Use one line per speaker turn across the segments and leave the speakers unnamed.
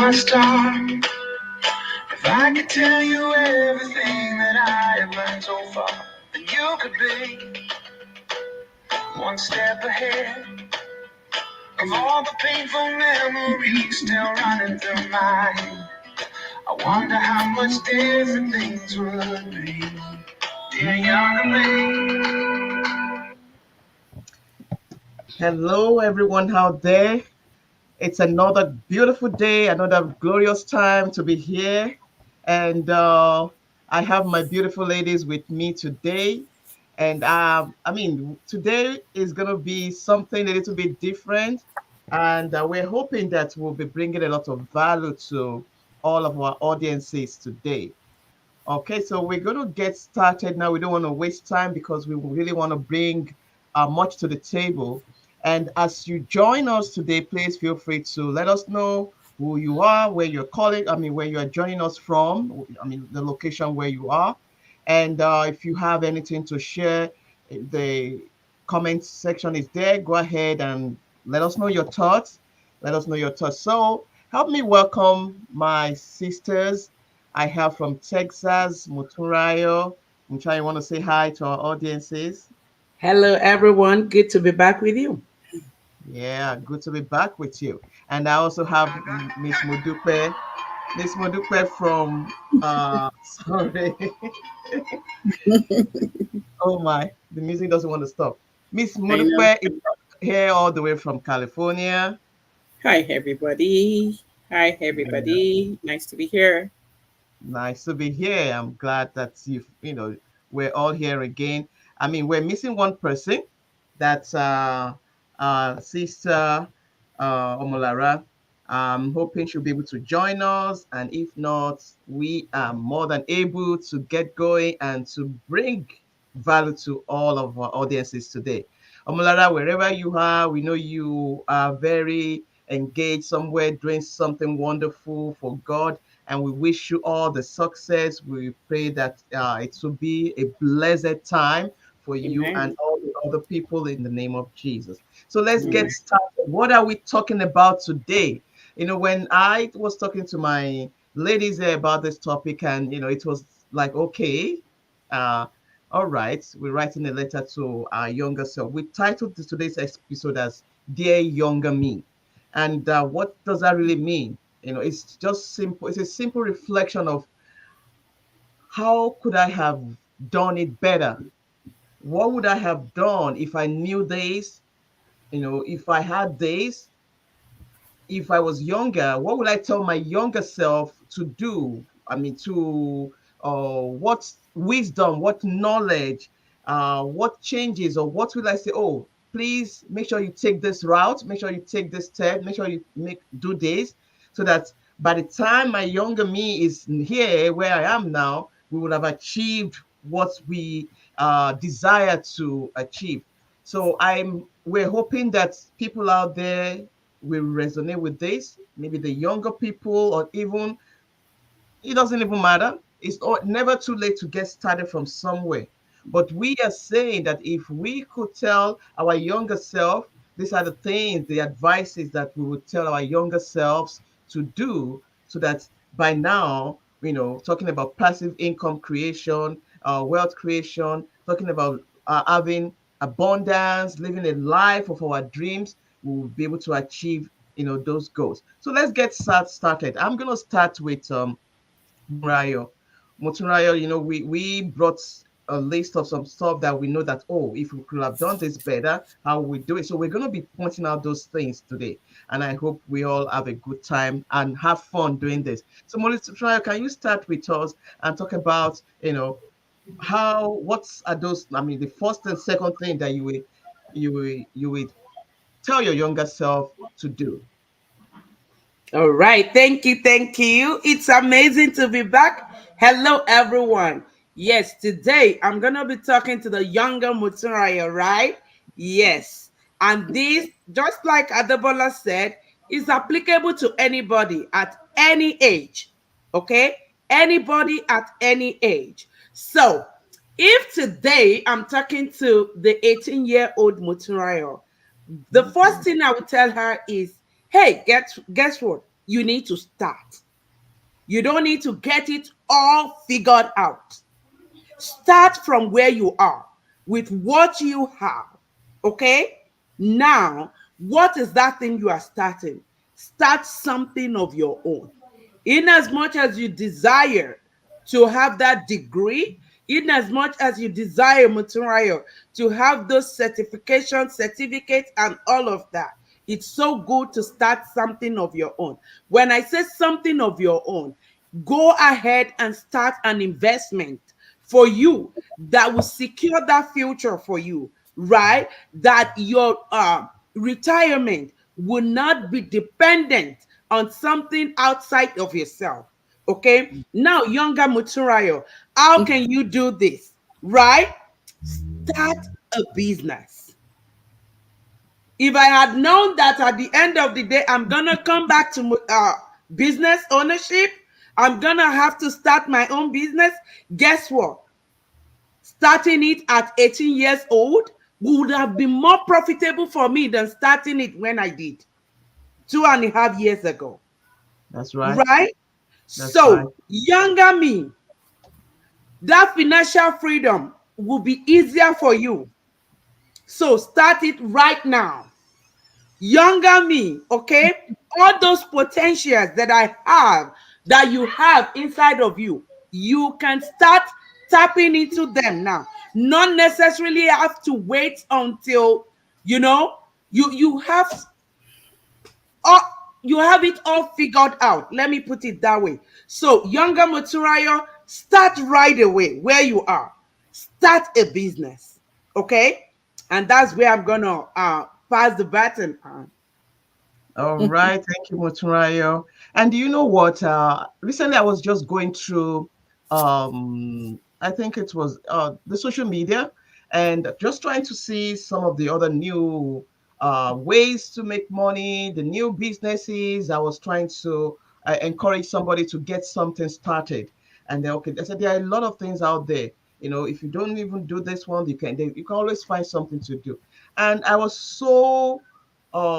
I start? If I could tell you everything that I have learned so far, then you could be one step ahead of all the painful memories still running through my head. I wonder how much different things would be, dear younger me. Hello, everyone out there. It's another beautiful day, another glorious time to be here. And I have my beautiful ladies with me today. And today is going to be something a little bit different. And we're hoping that we'll be bringing a lot of value to all of our audiences today. Okay, so we're going to get started now. We don't want to waste time because we really want to bring much to the table. And as you join us today, please feel free to let us know who you are, where you're calling, where you are joining us from, the location where you are. And if you have anything to share, the comment section is there. Go ahead and let us know your thoughts. Let us know your thoughts. So help me welcome my sisters I have from Texas, Muturayo. Mutura, you want to say hi to our audiences?
Hello, everyone. Good to be back with you.
Yeah, good to be back with you. And I also have Miss Modupe. Miss Modupe from, sorry. Oh my, the music doesn't want to stop. Miss
I know.
Modupe is here all the way from California.
Hi, everybody. Hi,
Yeah,
everybody. Nice to be here.
nice to be here. I'm glad that we're all here again. We're missing one person. That's Sister Omolara. I'm hoping she'll be able to join us. And if not, we are more than able to get going and to bring value to all of our audiences today. Omolara, wherever you are, we know you are very engaged somewhere doing something wonderful for God, and we wish you all the success. We pray that it will be a blessed time for you and
Amen.
all the other people in the name of Jesus. So let's
Amen.
get started. What are we talking about today? When I was talking to my ladies there about this topic, and it was like, okay, uh, all right, we're writing a letter to our younger self. We titled today's episode as "Dear Younger Me," and what does that really mean? It's just simple. It's a simple reflection of how could I have done it better? What would I have done if I knew this? If I had this, if I was younger, what would I tell my younger self to do? What wisdom, what knowledge, what changes, or what will I say? Oh, please make sure you take this route, make sure you take this step, make sure you do this, so that by the time my younger me is here, where I am now, we would have achieved what we desire to achieve. So we're hoping that people out there will resonate with this. Maybe the younger people, or even it doesn't even matter. Never too late to get started from somewhere. But we are saying that if we could tell our younger self, these are the things, the advices that we would tell our younger selves to do, so that by now, talking about passive income creation, wealth creation, talking about having abundance, living a life of our dreams, we will be able to achieve, those goals. So let's get started. I'm going to start with Murayo. Moturayo, we brought a list of some stuff that we know that, oh, if we could have done this better, how we do it. So we're going to be pointing out those things today. And I hope we all have a good time and have fun doing this. So Moturayo, can you start with us and talk about, what are those, the first and second thing that you would tell your younger self to do?
All right. Thank you. Thank you. It's amazing to be back. Hello, everyone. Yes, today I'm going to be talking to the younger Mutsuraya, right? Yes. And this, just like Adebola said, is applicable to anybody at any age. Okay? Anybody at any age. So, if today I'm talking to the 18-year-old Mutsuraya, the first thing I would tell her is, hey, guess what? You need to start. You don't need to get it all figured out. Start from where you are with what you have. Okay? Now, what is that thing you are starting? Start something of your own. In as much as you desire to have that degree, in as much as you desire, Muturayo, to have those certifications, certificates, and all of that, it's so good to start something of your own. When I say something of your own, go ahead and start an investment for you that will secure that future for you, right? That your retirement will not be dependent on something outside of yourself. Okay. Now, younger Muturayo, how can you do this? Right? Start a business. If I had known that at the end of the day, I'm going to come back to business ownership, I'm going to have to start my own business. Guess what? Starting it at 18 years old would have been more profitable for me than starting it when I did 2.5 years ago.
That's right.
Right?
That's right.
So, younger me, that financial freedom will be easier for you. So, start it right now. Younger me, okay? All those potentials that I have, that you have inside of you, you can start tapping into them now. Not necessarily have to wait until, you know, you have all, you have it all figured out. Let me put it that way. So, younger Moturayo, start right away where you are. Start a business, okay? And that's where I'm gonna pass the baton on.
All right. Thank you, Moturayo. And do you know what? Recently, I was just going through, I think it was the social media, and just trying to see some of the other new ways to make money, the new businesses. I was trying to encourage somebody to get something started. And then, okay, I said there are a lot of things out there. If you don't even do this one, you can always find something to do. And I was so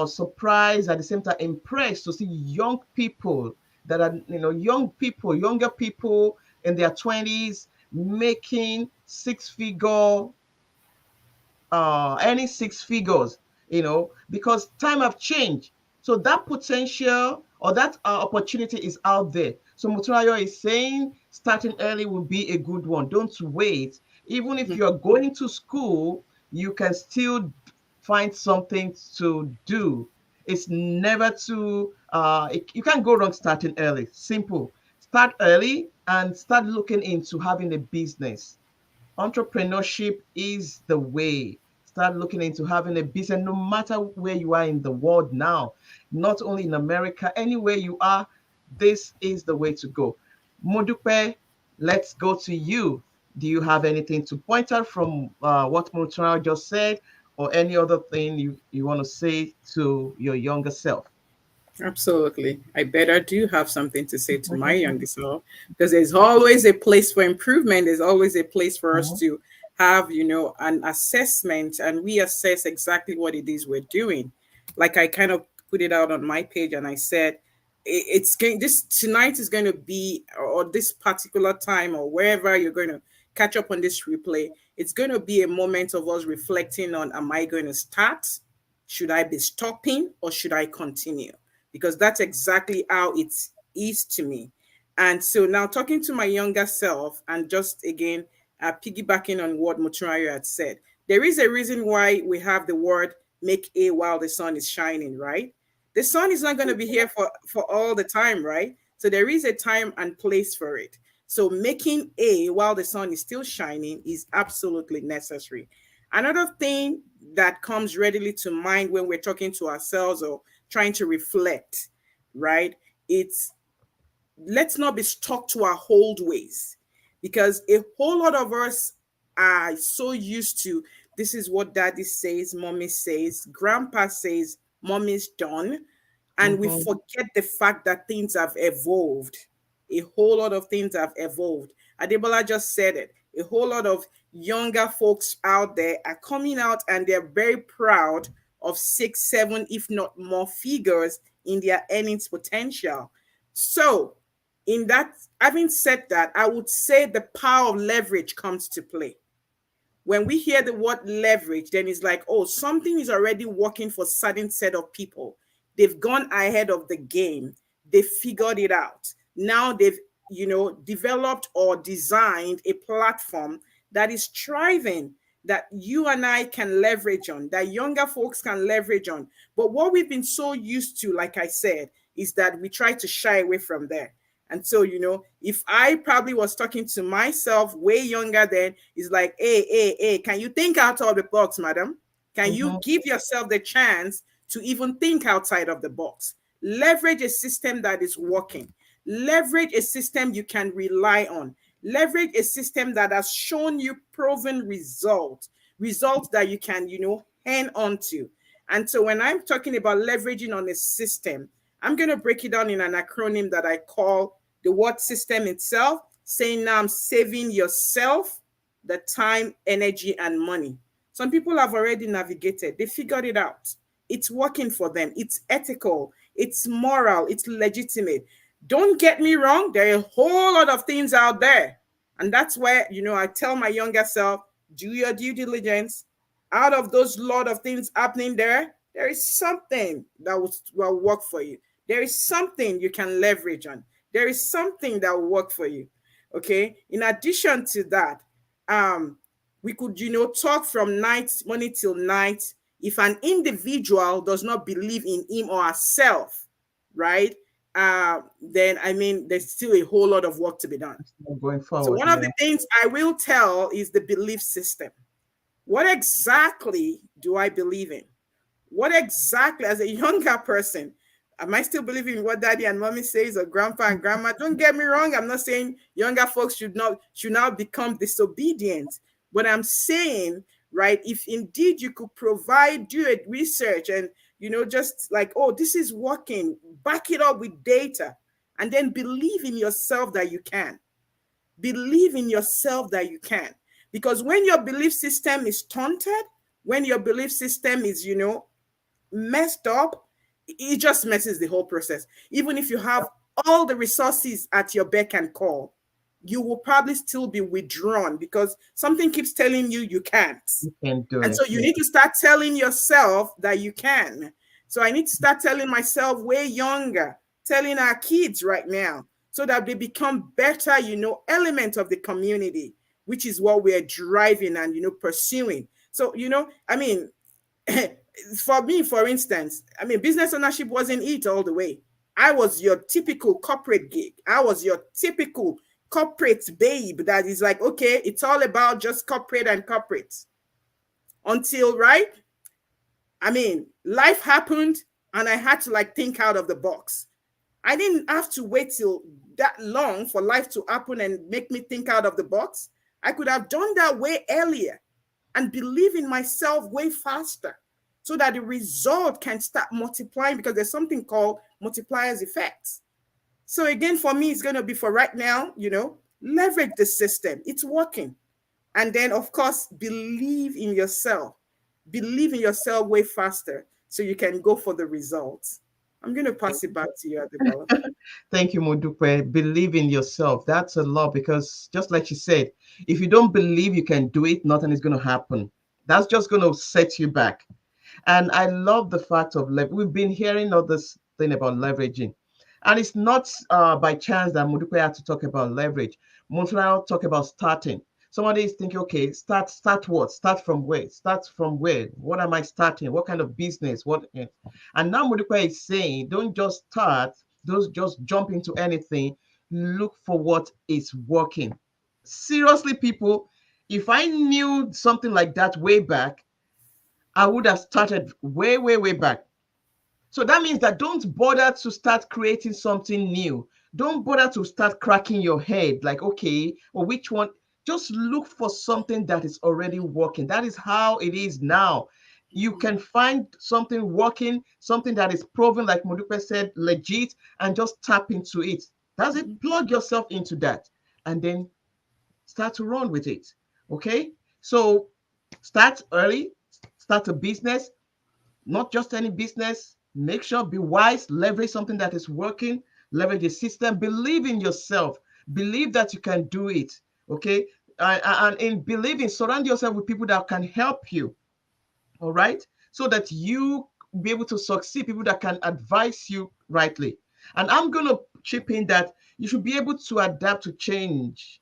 surprised, at the same time impressed to see young people that are, younger people in their 20s making any six figures, because time have changed. So that potential or that opportunity is out there. So Muturayo is saying starting early will be a good one. Don't wait. Even if you're going to school, you can still find something to do. It's never too, you can't go wrong starting early. Simple. Start early and start looking into having a business. Entrepreneurship is the way. Start looking into having a business no matter where you are in the world now, not only in America, anywhere you are, this is the way to go. Modupe, let's go to you. Do you have anything to point out from what Mutara just said, or any other thing you want to say to your younger self?
Absolutely. I better do have something to say to my youngest self because there's always a place for improvement. There's always a place for us
Mhm.
to have, an assessment and we assess exactly what it is we're doing. Like I kind of put it out on my page and I said, it's going this tonight is going to be or this particular time or wherever you're going to catch up on this replay, it's going to be a moment of us reflecting on, am I going to start, should I be stopping, or should I continue? Because that's exactly how it is to me. And so now talking to my younger self and just again piggybacking on what Muturayo had said, there is a reason why we have the word make a while the sun is shining, right? The sun is not going to be here for all the time, right? So there is a time and place for it. So making a while the sun is still shining is absolutely necessary. Another thing that comes readily to mind when we're talking to ourselves or trying to reflect, right? It's let's not be stuck to our old ways because a whole lot of us are so used to this is what daddy says, mommy says, grandpa says, mommy's done, and we
Mhm.
forget the fact that things have evolved. A whole lot of things have evolved. Adebola just said it. A whole lot of younger folks out there are coming out and they're very proud of 6, 7, if not more figures in their earnings potential. So, in that, having said that, I would say the power of leverage comes to play. When we hear the word leverage, then it's like, oh, something is already working for a certain set of people. They've gone ahead of the game. They figured it out. Now they've, developed or designed a platform that is thriving, that you and I can leverage on, that younger folks can leverage on. But what we've been so used to, like I said, is that we try to shy away from there. And so, if I probably was talking to myself way younger then, it's like, hey, can you think out of the box, madam? Can you give yourself the chance to even think outside of the box? Leverage a system that is working. Leverage a system you can rely on. Leverage a system that has shown you proven results that you can, hang on to. And so when I'm talking about leveraging on a system, I'm going to break it down in an acronym that I call the word system itself, saying now I'm saving yourself the time, energy, and money. Some people have already navigated. They figured it out. It's working for them. It's ethical. It's moral. It's legitimate. Don't get me wrong. There are a whole lot of things out there. And that's where, I tell my younger self, do your due diligence. Out of those lot of things happening there is something that will work for you. There is something you can leverage on. There is something that will work for you. Okay. In addition to that, we could, talk from morning till night. If an individual does not believe in him or herself, right? Then there's still a whole lot of work to be done.
Going forward,
so one of the things I will tell is the belief system. What exactly do I believe in? What exactly, as a younger person, am I still believing in what daddy and mommy says, or grandpa and grandma? Don't get me wrong. I'm not saying younger folks should now become disobedient. But I'm saying, right, if indeed you could do a research and, just like, oh, this is working, back it up with data, and then believe in yourself that you can. Believe in yourself that you can. Because when your belief system is taunted, when your belief system is, messed up, it just messes the whole process. Even if you have all the resources at your beck and call, you will probably still be withdrawn because something keeps telling you can't.
You can't do
and
it.
so you need to start telling yourself that you can. So I need to start telling myself way younger, telling our kids right now, so that they become better, element of the community, which is what we're driving and, pursuing. So, for me, for instance, business ownership wasn't it all the way. I was your typical corporate gig. I was your typical corporate babe that is like, okay, it's all about just corporate and corporate. Until, right? Life happened and I had to think out of the box. I didn't have to wait till that long for life to happen and make me think out of the box. I could have done that way earlier and believe in myself way faster so that the result can start multiplying, because there's something called multipliers effects. So again, for me, it's going to be, for right now, leverage the system. It's working. And then, of course, believe in yourself. Believe in yourself way faster so you can go for the results. I'm going to pass it back to you, Adebola.
Thank you, Modupe. Believe in yourself. That's a lot, because just like she said, if you don't believe you can do it, nothing is going to happen. That's just going to set you back. And I love the fact of we've been hearing all this thing about leveraging. And it's not by chance that Modupe had to talk about leverage. Montreal talk about starting. Somebody is thinking, okay, start what? Start from where? Start from where? What am I starting? What kind of business? What? And now Modupe is saying, don't just start, don't just jump into anything. Look for what is working. Seriously, people, if I knew something like that way back, I would have started way, way, way back. So that means that don't bother to start creating something new. Don't bother to start cracking your head like, okay, or which one? Just look for something that is already working. That is how it is now. You can find something working, something that is proven, like Modupe said, legit, and just tap into it. Does it? Plug yourself into that and then start to run with it. Okay? So start early, start a business, not just any business. Make sure, be wise, leverage something that is working, leverage the system, believe in yourself, believe that you can do it. Okay. And in believing, surround yourself with people that can help you. All right. So that you be able to succeed, people that can advise you rightly. And I'm going to chip in that you should be able to adapt to change.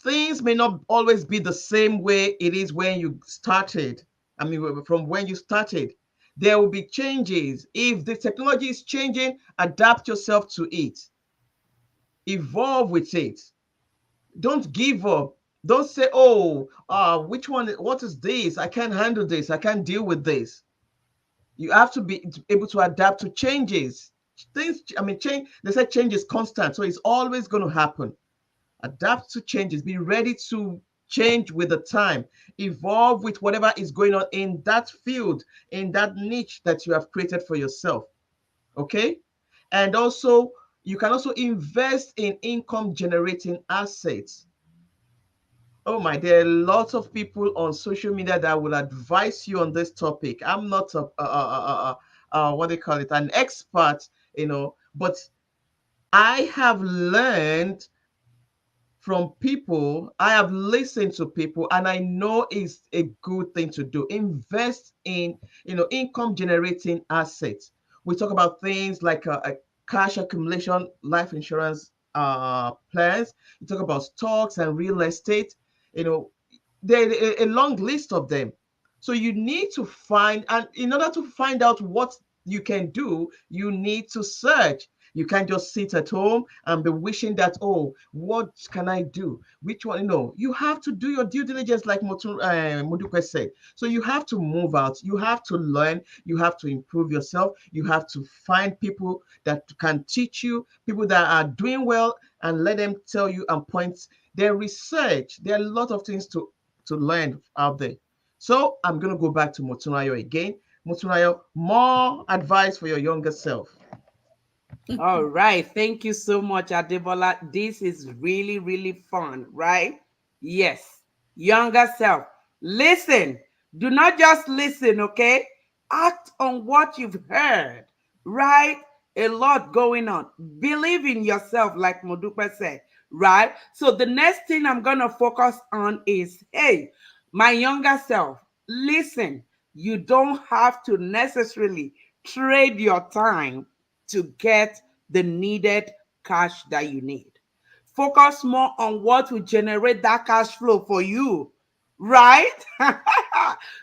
Things may not always be the same way it is when you started. I mean, from when you started, there will be changes. If the technology is changing, adapt yourself to it, evolve with it. Don't give up. Don't say, oh, which one, what is this? I can't handle this. I can't deal with this. You have to be able to adapt to changes. Things, I mean, change, they say change is constant, so it's always going to happen. Adapt to changes, be ready to change with the time, evolve with whatever is going on in that field, in that niche that you have created for yourself. Okay. And also, you can also invest in income generating assets. Oh my, there are lots of people on social media that will advise you on this topic. I'm not what they call it, an expert, but I have learned from people, I have listened to people, and I know it's a good thing to do. Invest in, income generating assets. We talk about things like a cash accumulation, life insurance plans. You talk about stocks and real estate. You know, there a long list of them. So you need to find, and in order to find out what you can do, you need to search. You can't just sit at home and be wishing that, oh, what can I do? Which one? No, you have to do your due diligence, like Modupe said. So you have to move out. You have to learn. You have to improve yourself. You have to find people that can teach you, people that are doing well, and let them tell you and point their research. There are a lot of things to learn out there. So I'm going to go back to Motunayo again. Motunayo, more advice for your younger self.
All right. Thank you so much, Adebola. This is really, really fun, right? Yes. Younger self. Listen. Do not just listen, okay? Act on what you've heard, right? A lot going on. Believe in yourself, like Modupe said, right? So the next thing I'm going to focus on is, hey, my younger self, listen. You don't have to necessarily trade your time to get the needed cash that you need. Focus more on what will generate that cash flow for you, right?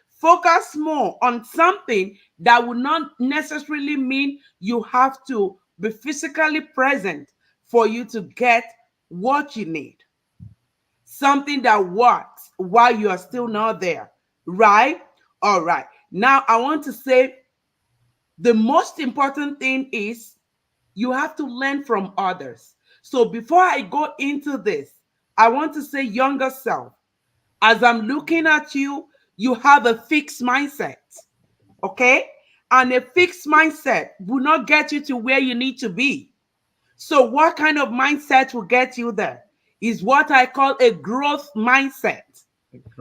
Focus more on something that will not necessarily mean you have to be physically present for you to get what you need. Something that works while you are still not there, right? All right. Now, I want to say the most important thing is you have to learn from others. So before I go into this, I want to say, younger self, as I'm looking at you, you have a fixed mindset, okay? And a fixed mindset will not get you to where you need to be. So what kind of mindset will get you there is what I call a growth mindset.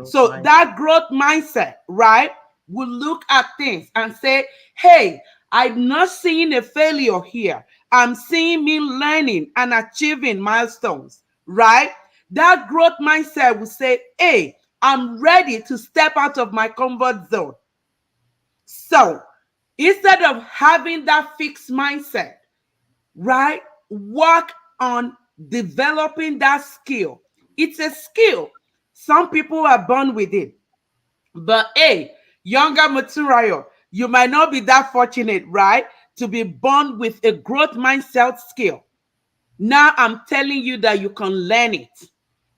So that growth mindset, right, will look at things and say, hey, I'm not seeing a failure here. I'm seeing me learning and achieving milestones, right? That growth mindset will say, hey, I'm ready to step out of my comfort zone. So instead of having that fixed mindset, right, work on developing that skill. It's a skill. Some people are born with it. But hey, younger Maturayo, you might not be that fortunate, right, to be born with a growth mindset skill. Now I'm telling you that you can learn it.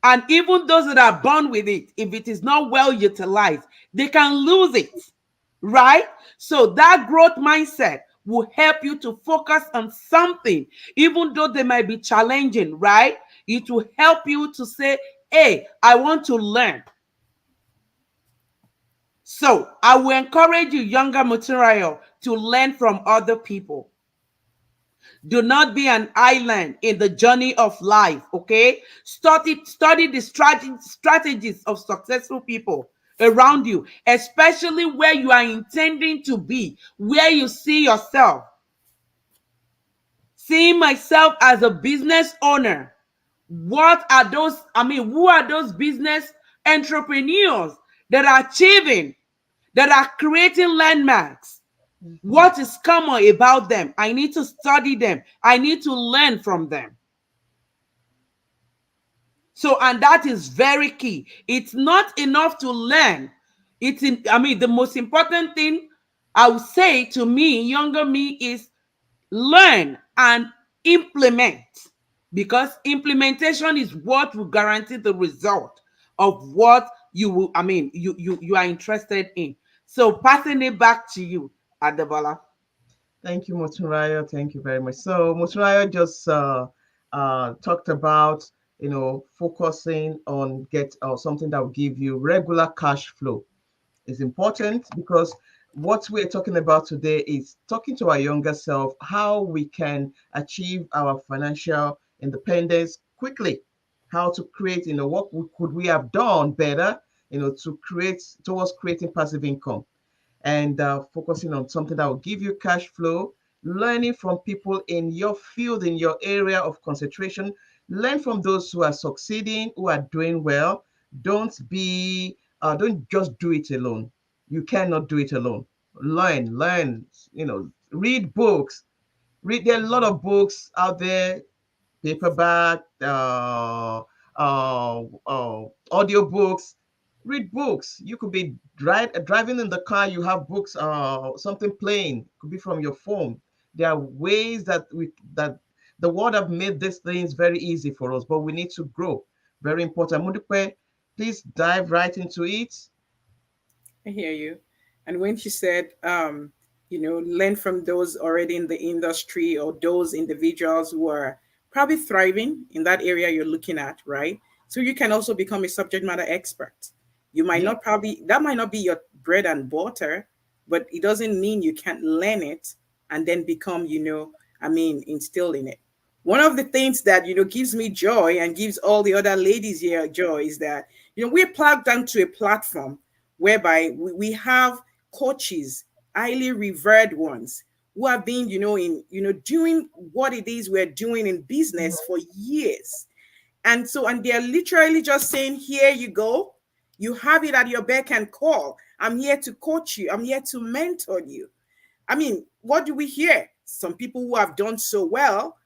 And even those that are born with it, if it is not well utilized, they can lose it, right? So that growth mindset will help you to focus on something, even though they might be challenging, right? It will help you to say, hey, I want to learn. So I will encourage you, younger Muturayo, to learn from other people. Do not be an island in the journey of life, okay? Study the strategies of successful people around you, especially where you are intending to be, where you see yourself. Seeing myself as a business owner. What are those? I mean, who are those business entrepreneurs that are achieving, that are creating landmarks?
Mhm.
What is common about them? I need to study them. I need to learn from them. So, and that is very key. It's not enough to learn. I mean, the most important thing I would say to me, younger me, is learn and implement, because implementation is what will guarantee the result of what you will, I mean, you are interested in. So passing it back to you, Adebola.
Thank you, Motunrayo. Thank you very much. So Motunrayo just talked about, focusing on get something that will give you regular cash flow is important, because what we're talking about today is talking to our younger self how we can achieve our financial independence quickly, how to create, could we have done better, to create towards creating passive income, and focusing on something that will give you cash flow, learning from people in your field, in your area of concentration. Learn from those who are succeeding, who are doing well. Don't just do it alone. You cannot do it alone. Learn, read books. There are a lot of books out there, paperback, audio books. Read books. You could be driving in the car, you have books, something playing, could be from your phone. There are ways that the world have made these things very easy for us, but we need to grow. Very important. Mudupe, please dive right into it.
I hear you. And when she said, learn from those already in the industry or those individuals who are probably thriving in that area you're looking at, right? So you can also become a subject matter expert. You might
Yeah.
not probably, that might not be your bread and butter, but it doesn't mean you can't learn it and then become, instilled in it. One of the things that, gives me joy and gives all the other ladies here joy is that, we're plugged onto a platform whereby we have coaches, highly revered ones, who have been, doing what it is we're doing in business
Mhm.
for years. And they're literally just saying, here you go. You have it at your beck and call. I'm here to coach you. I'm here to mentor you. I mean, what do we hear? Some people who have done so well,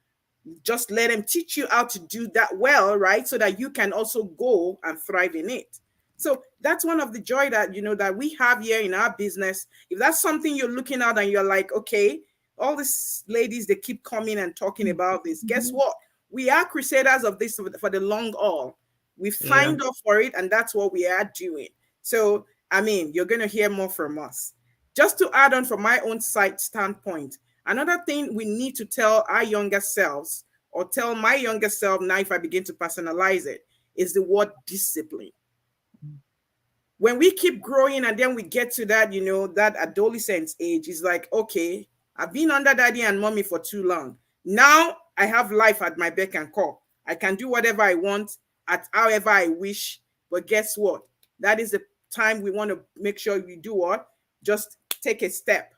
just let them teach you how to do that well, right? So that you can also go and thrive in it. So that's one of the joy that that we have here in our business. If that's something you're looking at and you're like, okay, all these ladies, they keep coming and talking about this. Guess
Mhm.
what? We are crusaders of this for the long haul. We've
Yeah.
signed up for it, and that's what we are doing. So I mean, you're gonna hear more from us. Just to add on from my own side standpoint, another thing we need to tell our younger selves, or tell my younger self now if I begin to personalize it, is the word discipline. When we keep growing and then we get to that, that adolescence age, is like, okay, I've been under daddy and mommy for too long. Now I have life at my beck and call. I can do whatever I want at however I wish. But guess what? That is the time we want to make sure we do what? Just take a step,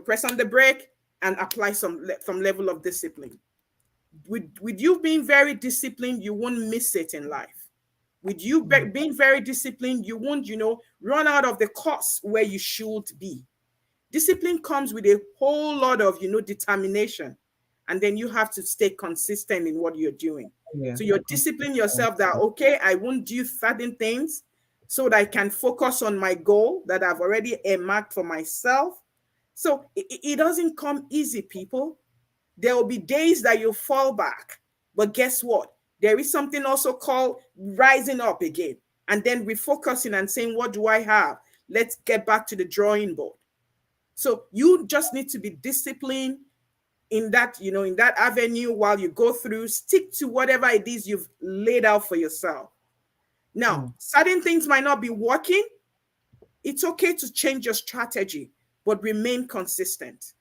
press on the brake and apply some level of discipline. With you being very disciplined, you won't miss it in life. With you
Mhm.
being very disciplined, you won't, run out of the course where you should be. Discipline comes with a whole lot of, determination. And then you have to stay consistent in what you're doing.
Yeah.
So you're disciplining
Consistent.
yourself that, okay, I won't do certain things so that I can focus on my goal that I've already earmarked for myself. So it doesn't come easy, people. There will be days that you fall back. But guess what? There is something also called rising up again and then refocusing and saying, what do I have? Let's get back to the drawing board. So you just need to be disciplined in that, in that avenue while you go through. Stick to whatever it is you've laid out for yourself. Now,
Mm.
certain things might not be working. It's okay to change your strategy, but remain consistent.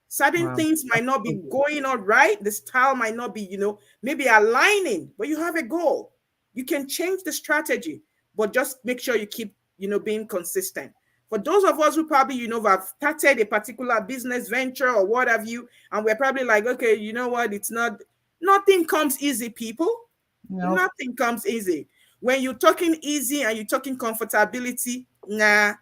Certain
Wow.
things might
That's
not be
so good.
going on right. The style might not be, maybe aligning, but you have a goal. You can change the strategy, but just make sure you keep, being consistent. For those of us who probably, have started a particular business venture or what have you, and we're probably like, okay, you know what? Nothing comes easy, people.
No.
Nothing comes easy. When you're talking easy and you're talking comfortability, nah,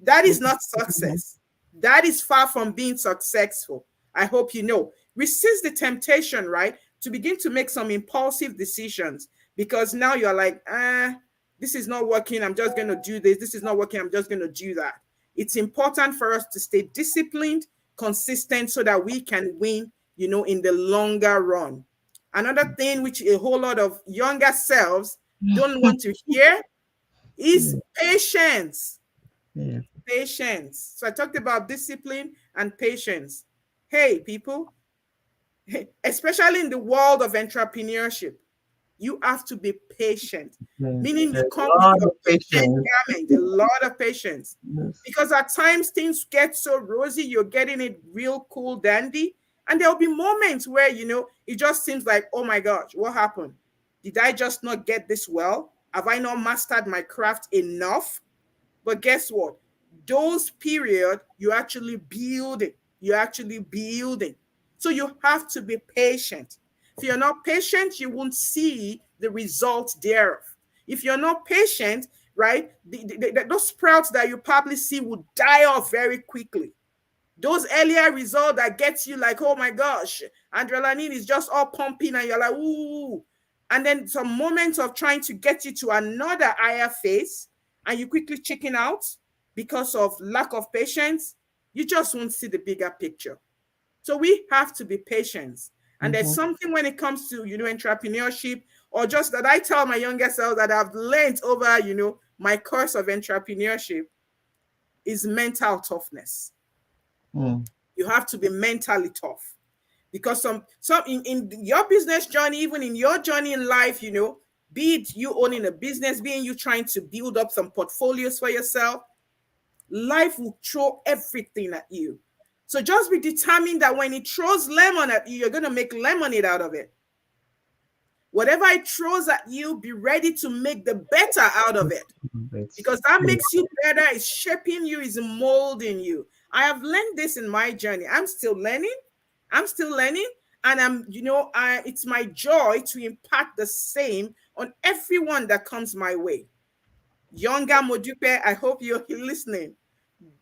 that is not success. That is far from being successful. I hope you know. Resist the temptation, right, to begin to make some impulsive decisions because now you're like, this is not working. I'm just going to do this. This is not working. I'm just going to do that. It's important for us to stay disciplined, consistent, so that we can win, in the longer run. Another thing which a whole lot of younger selves don't want to hear is patience.
Yeah.
Patience. So I talked about discipline and patience. Hey, people, especially in the world of entrepreneurship, you have to be patient.
Yeah.
Meaning you
A
come with
lot
your
of patience.
garment, a lot of patience.
Yes.
Because at times things get so rosy, you're getting it real cool dandy. And there'll be moments where, it just seems like, oh my gosh, what happened? Did I just not get this well? Have I not mastered my craft enough? But guess what? Those periods, you're actually building. You're actually building. So you have to be patient. If you're not patient, you won't see the results thereof. If you're not patient, right, those sprouts that you probably see will die off very quickly. Those earlier results that gets you like, oh my gosh, adrenaline is just all pumping and you're like, ooh. And then some moments of trying to get you to another higher phase and you quickly chicken out because of lack of patience, you just won't see the bigger picture. So we have to be patient. And there's something when it comes to, entrepreneurship, or just that I tell my younger self that I've learned over, my course of entrepreneurship is mental toughness. You have to be mentally tough because some in your business journey, even in your journey in life, be it you owning a business, being you trying to build up some portfolios for yourself, life will throw everything at you. So just be determined that when it throws lemon at you, you're going to make lemonade out of it. Whatever it throws at you, be ready to make the better out of it. Because that makes you better, is shaping you, is molding you. I have learned this in my journey. I'm still learning. And it's my joy to impart the same on everyone that comes my way. Younger Modupe, I hope you're listening.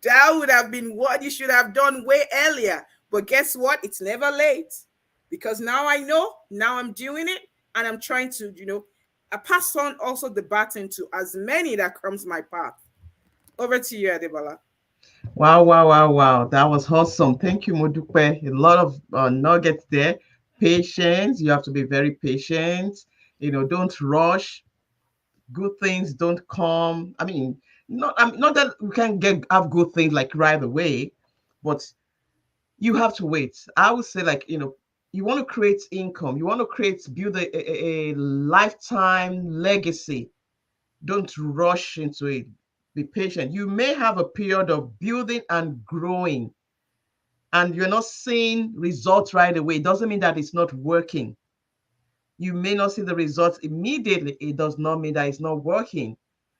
That would have been what you should have done way earlier. But guess what? It's never late. Because now I know, now I'm doing it, and I'm trying to, I pass on also the baton to as many that comes my path. Over to you, Adebola.
Wow. That was awesome. Thank you, Modupe. A lot of nuggets there. Patience. You have to be very patient. Don't rush. Good things don't come. I mean, not that we can have good things like right away, but you have to wait. I would say, like, you want to create income, you want to build a lifetime legacy. Don't rush into it. Be patient. You may have a period of building and growing, and you're not seeing results right away. It doesn't mean that it's not working. You may not see the results immediately. It does not mean that it's not working.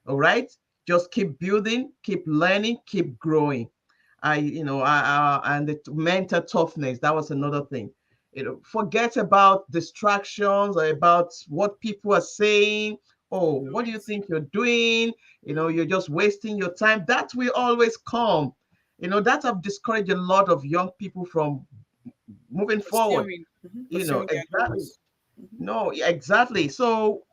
All right. Just keep building, keep learning, keep growing. And the mental toughness, that was another thing. Forget about distractions or about what people are saying. Oh, what do you think you're doing? You're just wasting your time. That will always come. That have discouraged a lot of young people from moving forward. Exactly. No, exactly. So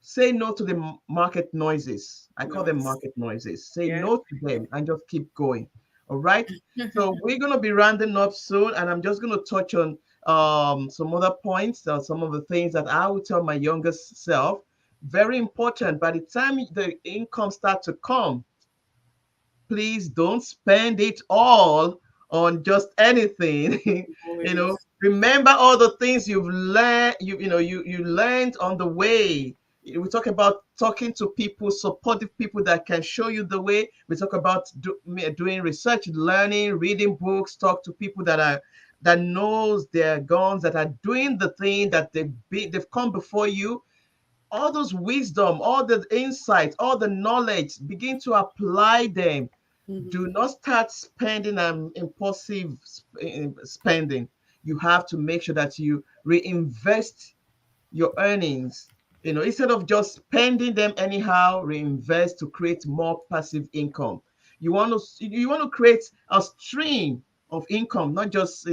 say no to the market noises. I call them market noises. Say no to them and just keep going. All right. So we're going to be rounding up soon, and I'm just going to touch on some other points, some of the things that I would tell my youngest self. Very important. By the time the income starts to come, please don't spend it all on just anything. Remember all the things you've learned. You learned on the way. We talk about talking to people, supportive people that can show you the way. We talk about doing research, learning, reading books, talk to people that knows their guns, that are doing the thing that they've come before you. all those wisdom, all the insights, all the knowledge, begin to apply them. Do not start spending impulsive spending. You have to make sure that you reinvest your earnings. Instead of just spending them anyhow, reinvest to create more passive income. You want to create a stream of income, not just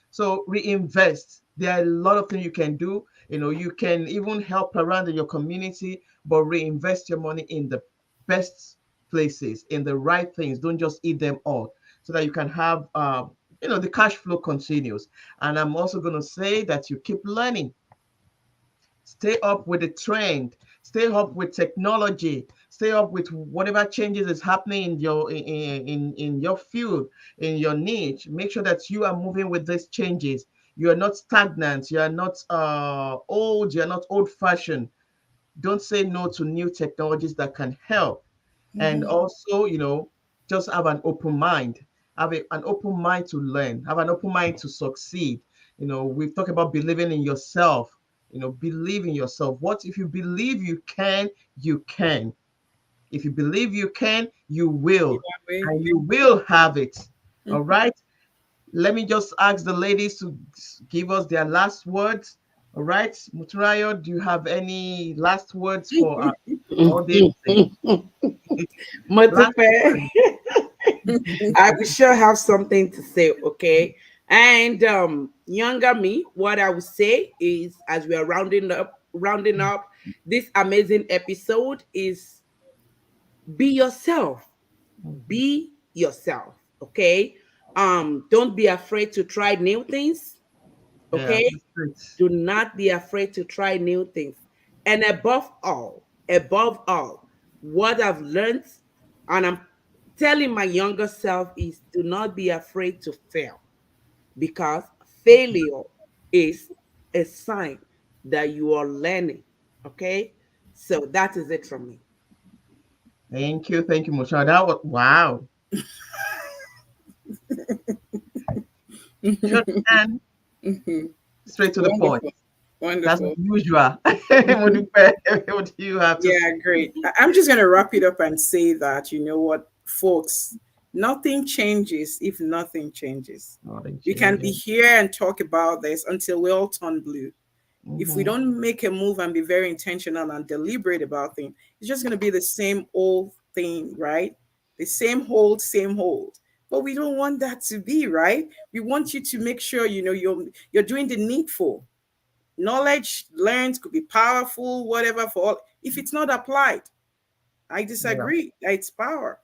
so reinvest. There are a lot of things you can do. You can even help around in your community, but reinvest your money in the best places, in the right things. Don't just eat them all, so that you can have the cash flow continues. And I'm also going to say that you keep learning. Stay up with the trend. Stay up with technology. Stay up with whatever changes is happening in your field, in your niche. Make sure that you are moving with these changes. You are not stagnant. You are not old. You are not old-fashioned. Don't say no to new technologies that can help. And also, just have an open mind. Have an open mind to learn. Have an open mind to succeed. We've talked about believing in yourself. Believe in yourself. What if you believe you can, you can. If you believe you can, you will. And you will have it. All right. Let me just ask the ladies to give us their last words. All right. Muturayo, do you have any last words for our audience? Last
Motupe, I will sure have something to say, okay? And younger me, what I would say is, as we are rounding up this amazing episode, is be yourself. Be yourself, okay? Don't be afraid to try new things,
Yeah,
okay?
that's great.
Do not be afraid to try new things. And above all, what I've learned, and I'm telling my younger self, is do not be afraid to fail, because failure is a sign that you are learning. Okay. So that is it from me.
Thank you. Thank you, Mushara. That was wow. Short and straight to the point.
Wonderful.
That's
Wonderful.
unusual. What do you have to say?
Yeah, great. I'm just going to wrap it up and say that, you know what, folks, nothing changes if nothing changes.
Nothing
We can be
changes.
here and talk about this until we all turn blue. If we
Mhm.
don't make a move and be very intentional and deliberate about things, it's just going to be the same old thing, right? The same hold. But we don't want that to be, right? We want you to make sure you know you're doing the needful. Knowledge learned could be powerful, whatever for all. If it's not applied, I
Yeah.
disagree. It's power.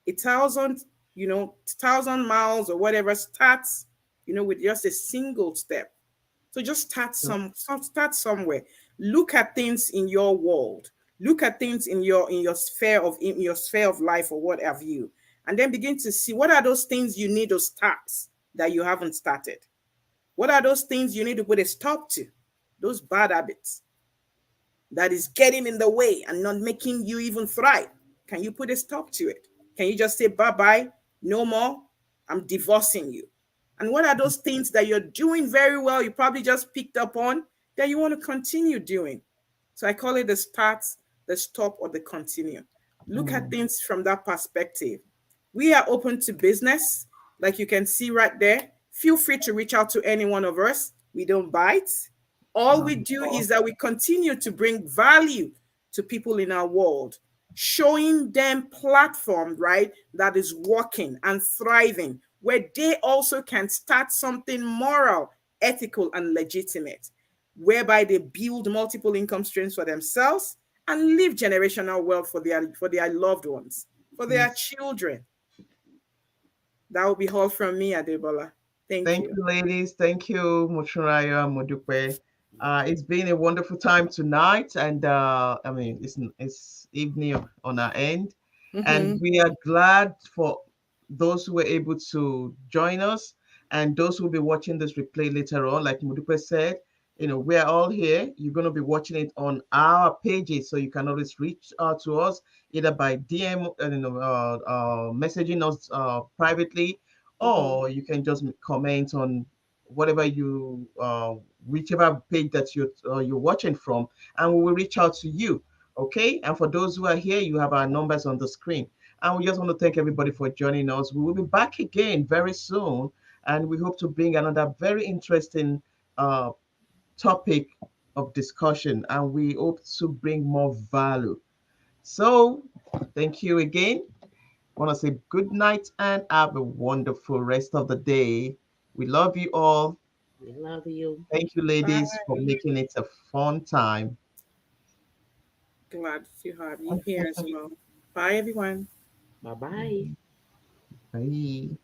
A thousand, 1,000 miles or whatever starts, with just a single step. So just start somewhere. Look at things in your world. Look at things in your sphere of life or what have you. And then begin to see what are those things you need to start that you haven't started. What are those things you need to put a stop to? Those bad habits that is getting in the way and not making you even thrive. Can you put a stop to it? Can you just say bye bye? No more. I'm divorcing you. And what are those things that you're doing very well? You probably just picked up on that you want to continue doing. So I call it the start, the stop, or the continue. Look at
Mm.
things from that perspective. We are open to business, like you can see right there. Feel free to reach out to any one of us. We don't bite. All we do
Oh,
is that we continue to bring value to people in our world, showing them platform, right, that is working and thriving, where they also can start something moral, ethical, and legitimate, whereby they build multiple income streams for themselves and leave generational wealth for their loved ones, for their
yes.
children. That will be all from me, Adebola. Thank
Thank
you.
you, ladies. Thank you, Mushuraya Modupe. It's been a wonderful time tonight, and I mean, it's evening on our end, and
Mhm.
we are glad for those who were able to join us, and those who will be watching this replay later on. Like Modupe said, we're all here. You're going to be watching it on our pages, so you can always reach out to us either by DM, messaging us privately,
Mhm.
or you can just comment on whatever you whichever page that you're watching from, and we will reach out to you. Okay, and for those who are here, you have our numbers on the screen. And we just want to thank everybody for joining us. We will be back again very soon, and we hope to bring another very interesting uh, topic of discussion, and we hope to bring more value. So, thank you again. I want to say good night and have a wonderful rest of the day. We love you all.
We love you.
Thank you, ladies, for
Bye.
making it a fun time.
Glad to have you here as well. Bye, everyone.
Bye bye.
Bye.